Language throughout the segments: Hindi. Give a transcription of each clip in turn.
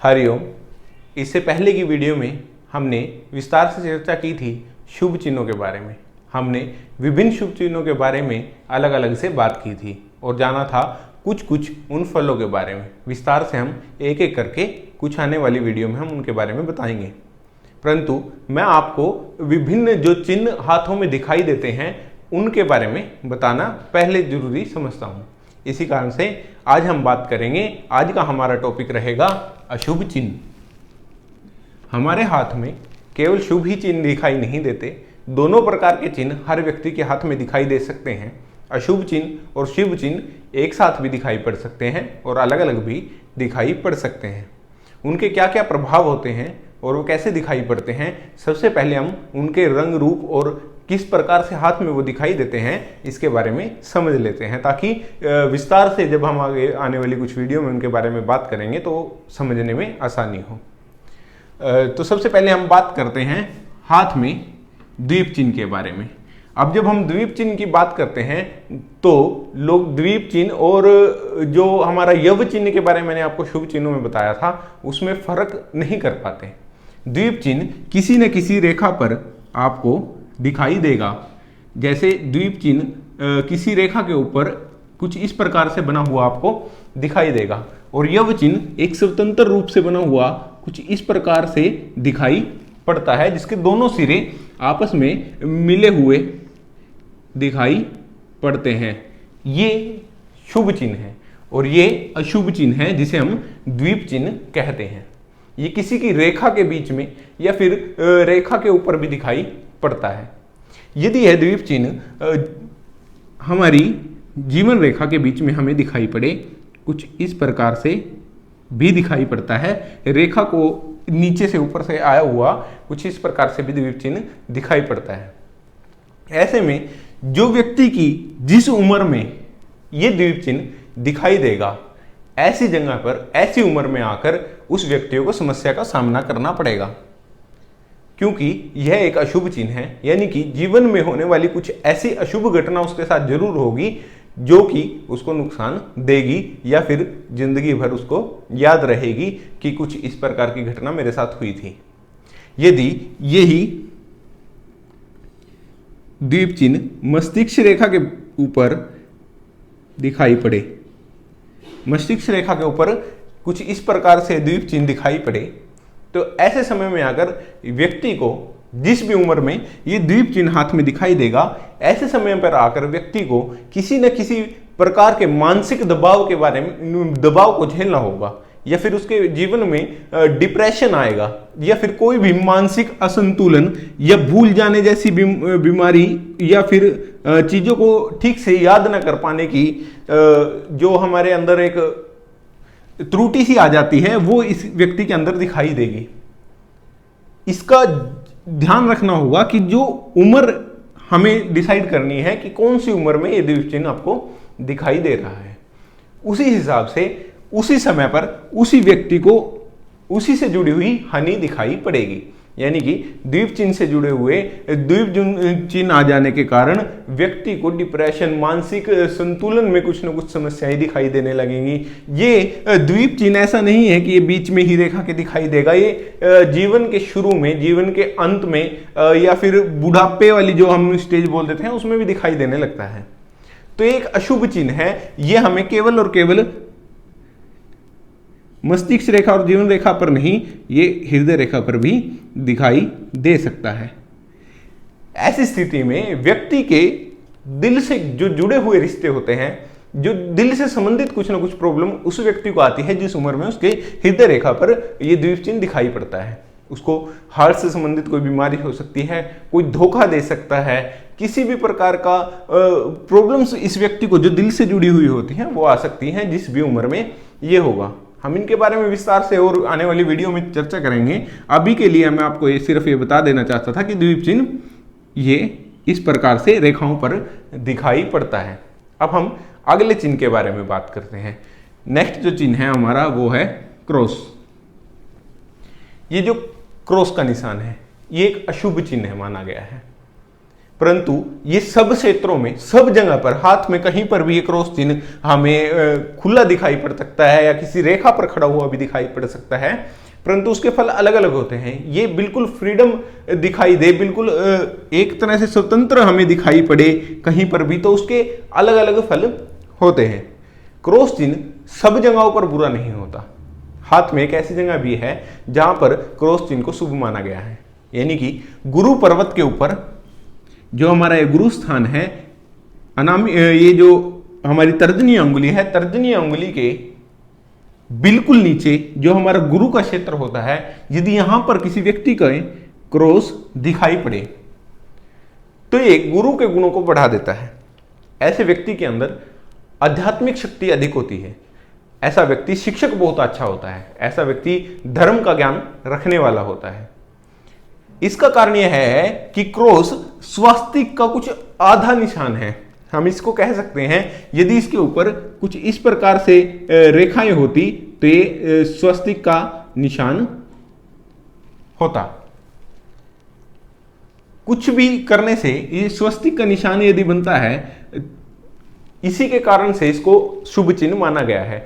हरिओम। इससे पहले की वीडियो में हमने विस्तार से चर्चा की थी शुभ चिन्हों के बारे में। हमने विभिन्न शुभ चिन्हों के बारे में अलग अलग से बात की थी और जाना था कुछ कुछ उन फलों के बारे में। विस्तार से हम एक एक करके कुछ आने वाली वीडियो में हम उनके बारे में बताएंगे, परंतु मैं आपको विभिन्न जो चिन्ह हाथों में दिखाई देते हैं उनके बारे में बताना पहले जरूरी समझता हूँ। इसी कारण से आज हम बात करेंगे, आज का हमारा टॉपिक रहेगा अशुभ चिन्ह। हमारे हाथ में केवल शुभ ही चिन्ह दिखाई नहीं देते, दोनों प्रकार के चिन्ह हर व्यक्ति के हाथ में दिखाई दे सकते हैं। अशुभ चिन्ह और शुभ चिन्ह एक साथ भी दिखाई पड़ सकते हैं और अलग अलग भी दिखाई पड़ सकते हैं। उनके क्या क्या प्रभाव होते हैं और वो कैसे दिखाई पड़ते हैं, सबसे पहले हम उनके रंग रूप और किस प्रकार से हाथ में वो दिखाई देते हैं इसके बारे में समझ लेते हैं, ताकि विस्तार से जब हम आगे आने वाली कुछ वीडियो में उनके बारे में बात करेंगे तो समझने में आसानी हो। तो सबसे पहले हम बात करते हैं हाथ में द्वीप चिन्ह के बारे में। अब जब हम द्वीप चिन्ह की बात करते हैं तो लोग द्वीप चिन्ह और जो हमारा यव चिन्ह के बारे में मैंने आपको शुभ चिन्हों में बताया था उसमें फर्क नहीं कर पाते। द्वीप चिन्ह किसी न किसी रेखा पर आपको दिखाई देगा। जैसे द्वीप चिन्ह किसी रेखा के ऊपर कुछ इस प्रकार से बना हुआ आपको दिखाई देगा और यव चिन्ह एक स्वतंत्र रूप से बना हुआ कुछ इस प्रकार से दिखाई पड़ता है, जिसके दोनों सिरे आपस में मिले हुए दिखाई पड़ते हैं। ये शुभ चिन्ह है और ये अशुभ चिन्ह है जिसे हम द्वीप चिन्ह कहते हैं। ये किसी की रेखा के बीच में या फिर रेखा के ऊपर भी दिखाई पड़ता है। यदि यह द्वीप चिन्ह हमारी जीवन रेखा के बीच में हमें दिखाई पड़े, कुछ इस प्रकार से भी दिखाई पड़ता है, रेखा को नीचे से ऊपर से आया हुआ कुछ इस प्रकार से भी द्वीप चिन्ह दिखाई पड़ता है। ऐसे में जो व्यक्ति की जिस उम्र में ये द्वीप चिन्ह दिखाई देगा, ऐसी जगह पर ऐसी उम्र में आकर उस व्यक्ति को समस्या का सामना करना पड़ेगा, क्योंकि यह एक अशुभ चिन्ह है। यानी कि जीवन में होने वाली कुछ ऐसी अशुभ घटना उसके साथ जरूर होगी जो कि उसको नुकसान देगी या फिर जिंदगी भर उसको याद रहेगी कि कुछ इस प्रकार की घटना मेरे साथ हुई थी। यदि यही द्वीप चिन्ह मस्तिष्क रेखा के ऊपर दिखाई पड़े, मस्तिष्क रेखा के ऊपर कुछ इस प्रकार से द्वीप चिन्ह दिखाई पड़े, तो ऐसे समय में अगर व्यक्ति को जिस भी उम्र में ये द्वीप चिन्ह हाथ में दिखाई देगा, ऐसे समय पर आकर व्यक्ति को किसी न किसी प्रकार के मानसिक दबाव के बारे में दबाव को झेलना होगा, या फिर उसके जीवन में डिप्रेशन आएगा, या फिर कोई भी मानसिक असंतुलन या भूल जाने जैसी बीमारी, या फिर चीजों को ठीक से याद न कर पाने की जो हमारे अंदर एक त्रुटि सी आ जाती है, वो इस व्यक्ति के अंदर दिखाई देगी। इसका ध्यान रखना होगा कि जो उम्र हमें डिसाइड करनी है कि कौन सी उम्र में ये द्वीप चिन्ह आपको दिखाई दे रहा है, उसी हिसाब से उसी समय पर उसी व्यक्ति को उसी से जुड़ी हुई हानि दिखाई पड़ेगी। यानी कि द्वीप चिन्ह से जुड़े हुए द्वीप चिन्ह आ जाने के कारण व्यक्ति को डिप्रेशन, मानसिक संतुलन में कुछ न कुछ समस्याएं दिखाई देने लगेंगी। ये द्वीप चिन्ह ऐसा नहीं है कि ये बीच में ही रेखा के दिखाई देगा, ये जीवन के शुरू में, जीवन के अंत में, या फिर बुढ़ापे वाली जो हम स्टेज बोल देते हैं उसमें भी दिखाई देने लगता है। तो एक अशुभ चिन्ह है, ये हमें केवल और केवल मस्तिष्क रेखा और जीवन रेखा पर नहीं, ये हृदय रेखा पर भी दिखाई दे सकता है। ऐसी स्थिति में व्यक्ति के दिल से जो जुड़े हुए रिश्ते होते हैं, जो दिल से संबंधित कुछ ना कुछ प्रॉब्लम उस व्यक्ति को आती है जिस उम्र में उसके हृदय रेखा पर यह द्वीप चिन्ह दिखाई पड़ता है। उसको हार्ट से संबंधित कोई बीमारी हो सकती है, कोई धोखा दे सकता है, किसी भी प्रकार का प्रॉब्लम्स इस व्यक्ति को जो दिल से जुड़ी हुई होती हैं वो आ सकती हैं जिस भी उम्र में ये होगा। हम इनके बारे में विस्तार से और आने वाली वीडियो में चर्चा करेंगे। अभी के लिए मैं आपको सिर्फ ये बता देना चाहता था कि द्वीप चिन्ह ये इस प्रकार से रेखाओं पर दिखाई पड़ता है। अब हम अगले चिन्ह के बारे में बात करते हैं। नेक्स्ट जो चिन्ह है हमारा वो है क्रॉस। ये जो क्रॉस का निशान है ये एक अशुभ चिन्ह है माना गया है। परंतु ये सब क्षेत्रों में, सब जगह पर, हाथ में कहीं पर भी ये क्रॉस चिन्ह हमें खुला दिखाई पड़ सकता है या किसी रेखा पर खड़ा हुआ भी दिखाई पड़ सकता है, परंतु उसके फल अलग अलग होते हैं। ये बिल्कुल फ्रीडम दिखाई दे, बिल्कुल एक तरह से स्वतंत्र हमें दिखाई पड़े कहीं पर भी, तो उसके अलग अलग फल होते हैं। क्रॉस चिन्ह सब जगहों पर बुरा नहीं होता। हाथ में एक ऐसी जगह भी है जहां पर क्रॉस चिन्ह को शुभ माना गया है, यानी कि गुरु पर्वत के ऊपर जो हमारा ये गुरु स्थान है, अनामी, ये जो हमारी तर्जनी अंगुली है, तर्जनी अंगुली के बिल्कुल नीचे जो हमारा गुरु का क्षेत्र होता है, यदि यहां पर किसी व्यक्ति का क्रॉस दिखाई पड़े तो ये गुरु के गुणों को बढ़ा देता है। ऐसे व्यक्ति के अंदर आध्यात्मिक शक्ति अधिक होती है। ऐसा व्यक्ति शिक्षक बहुत अच्छा होता है। ऐसा व्यक्ति धर्म का ज्ञान रखने वाला होता है। इसका कारण यह है कि क्रॉस स्वास्तिक का कुछ आधा निशान है। हम इसको कह सकते हैं, यदि इसके ऊपर कुछ इस प्रकार से रेखाएं होती तो ये स्वास्तिक का निशान होता। कुछ भी करने से ये स्वास्तिक का निशान यदि बनता है, इसी के कारण से इसको शुभ चिन्ह माना गया है।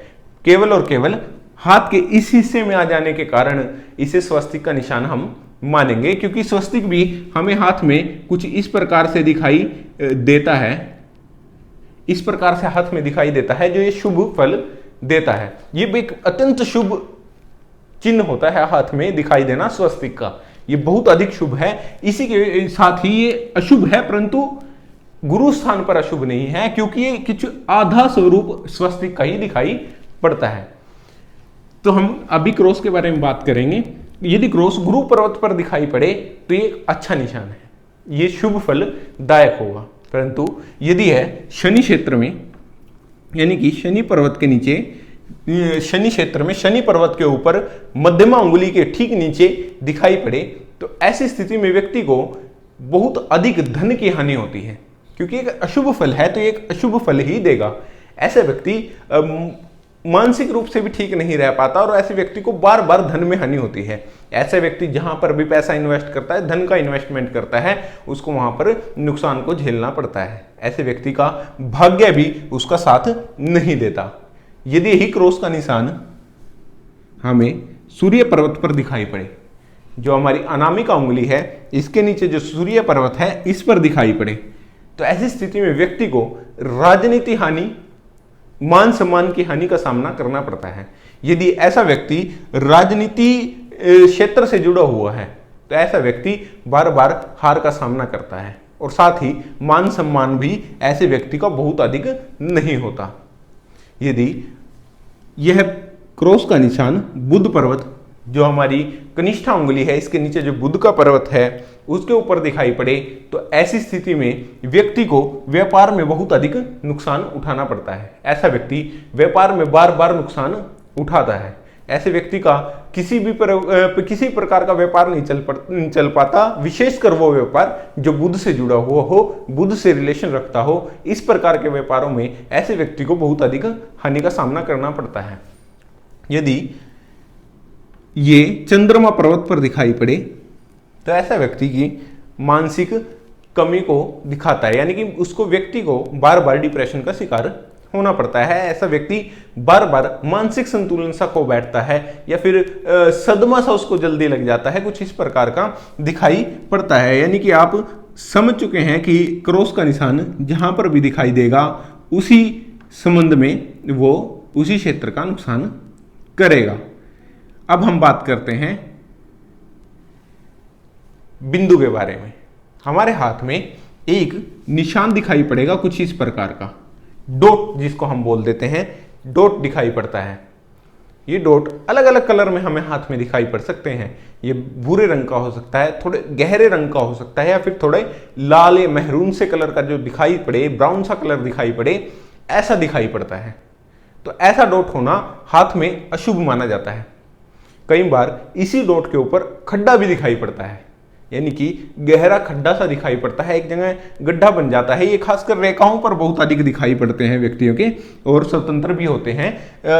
केवल और केवल हाथ के इस हिस्से में आ जाने के कारण इसे स्वास्तिक का निशान हम मानेंगे, क्योंकि स्वास्तिक भी हमें हाथ में कुछ इस प्रकार से दिखाई देता है, इस प्रकार से हाथ में दिखाई देता है, जो ये शुभ फल देता है। ये भी एक अत्यंत शुभ चिन्ह होता है हाथ में दिखाई देना स्वस्तिक का। ये बहुत अधिक शुभ है। इसी के साथ ही ये अशुभ है, परंतु गुरु स्थान पर अशुभ नहीं है, क्योंकि ये कुछ आधा स्वरूप स्वस्तिक का ही दिखाई पड़ता है। तो हम अभी क्रॉस के बारे में बात करेंगे। यदि क्रॉस गुरु पर्वत पर दिखाई पड़े तो ये अच्छा निशान है, ये शुभ फल दायक होगा। परंतु यदि है शनि क्षेत्र में, यानी कि शनि पर्वत के नीचे, शनि क्षेत्र में, शनि पर्वत के ऊपर मध्यमा अंगुली के ठीक नीचे दिखाई पड़े, तो ऐसी स्थिति में व्यक्ति को बहुत अधिक धन की हानि होती है, क्योंकि एक अशुभ फल है तो एक अशुभ फल ही देगा। ऐसे व्यक्ति मानसिक रूप से भी ठीक नहीं रह पाता और ऐसे व्यक्ति को बार बार धन में हानि होती है। ऐसे व्यक्ति जहां पर भी पैसा इन्वेस्ट करता है, धन का इन्वेस्टमेंट करता है, उसको वहां पर नुकसान को झेलना पड़ता है। ऐसे व्यक्ति का भाग्य भी उसका साथ नहीं देता। यदि यही क्रॉस का निशान हमें सूर्य पर्वत पर दिखाई पड़े, जो हमारी अनामिका उंगली है, इसके नीचे जो सूर्य पर्वत है, इस पर दिखाई पड़े, तो ऐसी स्थिति में व्यक्ति को राजनीति हानि, मान सम्मान की हानि का सामना करना पड़ता है। यदि ऐसा व्यक्ति राजनीति क्षेत्र से जुड़ा हुआ है तो ऐसा व्यक्ति बार बार हार का सामना करता है, और साथ ही मान सम्मान भी ऐसे व्यक्ति का बहुत अधिक नहीं होता। यदि यह क्रॉस का निशान बुध पर्वत, जो हमारी कनिष्ठा उंगली है, इसके नीचे जो बुध का पर्वत है, उसके ऊपर दिखाई पड़े, तो ऐसी स्थिति में व्यक्ति को व्यापार में बहुत अधिक नुकसान उठाना पड़ता है। ऐसा व्यक्ति व्यापार में बार बार नुकसान उठाता है। ऐसे व्यक्ति का किसी प्रकार का व्यापार नहीं चल पाता, विशेषकर वो व्यापार जो बुध से जुड़ा हुआ हो, बुध से रिलेशन रखता हो। इस प्रकार के व्यापारों में ऐसे व्यक्ति को बहुत अधिक हानि का सामना करना पड़ता है। यदि ये चंद्रमा पर्वत पर दिखाई पड़े तो ऐसा व्यक्ति की मानसिक कमी को दिखाता है, यानी कि उसको, व्यक्ति को बार बार डिप्रेशन का शिकार होना पड़ता है। ऐसा व्यक्ति बार बार मानसिक संतुलन सा खो बैठता है, या फिर सदमा सा उसको जल्दी लग जाता है, कुछ इस प्रकार का दिखाई पड़ता है। यानी कि आप समझ चुके हैं कि क्रॉस का निशान जहां पर भी दिखाई देगा, उसी संबंध में वो उसी क्षेत्र का नुकसान करेगा। अब हम बात करते हैं बिंदु के बारे में। हमारे हाथ में एक निशान दिखाई पड़ेगा कुछ इस प्रकार का, डॉट जिसको हम बोल देते हैं, डॉट दिखाई पड़ता है। ये डॉट अलग अलग कलर में हमें हाथ में दिखाई पड़ सकते हैं। ये भूरे रंग का हो सकता है, थोड़े गहरे रंग का हो सकता है, या फिर थोड़े लाल या महरून से कलर का जो दिखाई पड़े, ब्राउन सा कलर दिखाई पड़े, ऐसा दिखाई पड़ता है। तो ऐसा डॉट होना हाथ में अशुभ माना जाता है। कई बार इसी डॉट के ऊपर खड्डा भी दिखाई पड़ता है, यानी कि गहरा खड्डा सा दिखाई पड़ता है, एक जगह गड्ढा बन जाता है। ये खासकर रेखाओं पर बहुत अधिक दिखाई पड़ते हैं व्यक्तियों के, और स्वतंत्र भी होते हैं।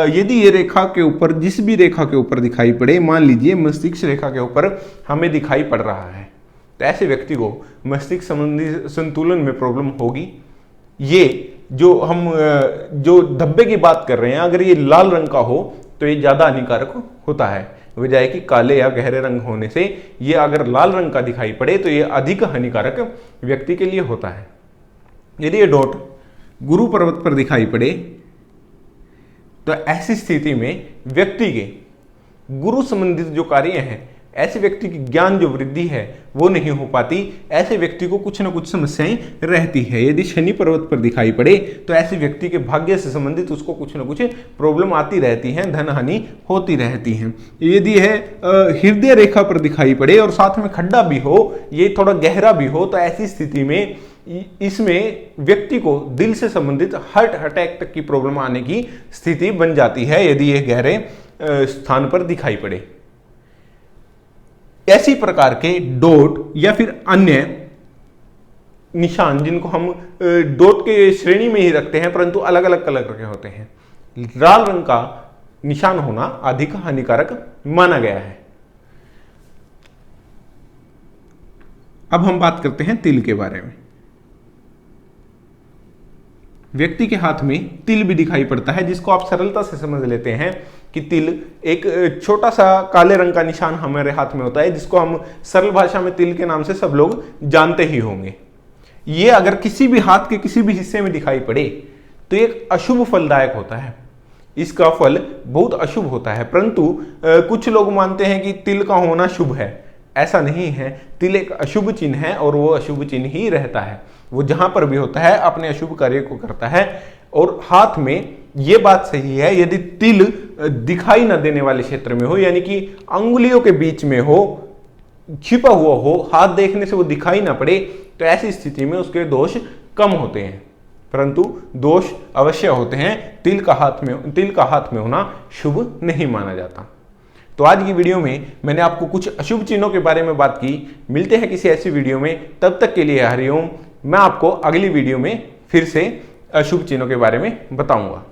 यदि ये रेखा के ऊपर, जिस भी रेखा के ऊपर दिखाई पड़े, मान लीजिए मस्तिष्क रेखा के ऊपर हमें दिखाई पड़ रहा है, तो ऐसे व्यक्ति को मस्तिष्क संबंधी संतुलन में प्रॉब्लम होगी। ये जो धब्बे की बात कर रहे हैं, अगर ये लाल रंग का हो तो ये ज़्यादा हानिकारक होता है, बजाय कि काले या गहरे रंग होने से। ये अगर लाल रंग का दिखाई पड़े तो ये अधिक हानिकारक व्यक्ति के लिए होता है। यदि ये डॉट गुरु पर्वत पर दिखाई पड़े तो ऐसी स्थिति में व्यक्ति के गुरु संबंधित जो कार्य हैं, ऐसे व्यक्ति की ज्ञान जो वृद्धि है वो नहीं हो पाती। ऐसे व्यक्ति को कुछ ना कुछ समस्याएं रहती है। यदि शनि पर्वत पर दिखाई पड़े तो ऐसे व्यक्ति के भाग्य से संबंधित उसको कुछ ना कुछ प्रॉब्लम आती रहती है, धन हानि होती रहती है। यदि है हृदय रेखा पर दिखाई पड़े और साथ में खड्डा भी हो, ये थोड़ा गहरा भी हो, तो ऐसी स्थिति में इसमें व्यक्ति को दिल से संबंधित हार्ट अटैक तक की प्रॉब्लम आने की स्थिति बन जाती है यदि यह गहरे स्थान पर दिखाई पड़े। ऐसी प्रकार के डॉट या फिर अन्य निशान जिनको हम डॉट के श्रेणी में ही रखते हैं परंतु अलग अलग कलर के होते हैं, लाल रंग का निशान होना अधिक हानिकारक माना गया है। अब हम बात करते हैं तिल के बारे में। व्यक्ति के हाथ में तिल भी दिखाई पड़ता है, जिसको आप सरलता से समझ लेते हैं कि तिल एक छोटा सा काले रंग का निशान हमारे हाथ में होता है, जिसको हम सरल भाषा में तिल के नाम से सब लोग जानते ही होंगे। ये अगर किसी भी हाथ के किसी भी हिस्से में दिखाई पड़े तो एक अशुभ फलदायक होता है, इसका फल बहुत अशुभ होता है। परंतु कुछ लोग मानते हैं कि तिल का होना शुभ है। ऐसा नहीं है, तिल एक अशुभ चिन्ह है और वो अशुभ चिन्ह ही रहता है। वो जहां पर भी होता है अपने अशुभ कार्य को करता है। और हाथ में ये बात सही है, यदि तिल दिखाई न देने वाले क्षेत्र में हो, यानी कि अंगुलियों के बीच में हो, छिपा हुआ हो, हाथ देखने से वो दिखाई ना पड़े, तो ऐसी स्थिति में उसके दोष कम होते हैं। परंतु दोष अवश्य होते हैं। तिल का हाथ में होना शुभ नहीं माना जाता। तो आज की वीडियो में मैंने आपको कुछ अशुभ चिन्हों के बारे में बात की। मिलते हैं किसी ऐसी वीडियो में, तब तक के लिए हरिओम। मैं आपको अगली वीडियो में फिर से अशुभ चिन्हों के बारे में बताऊंगा।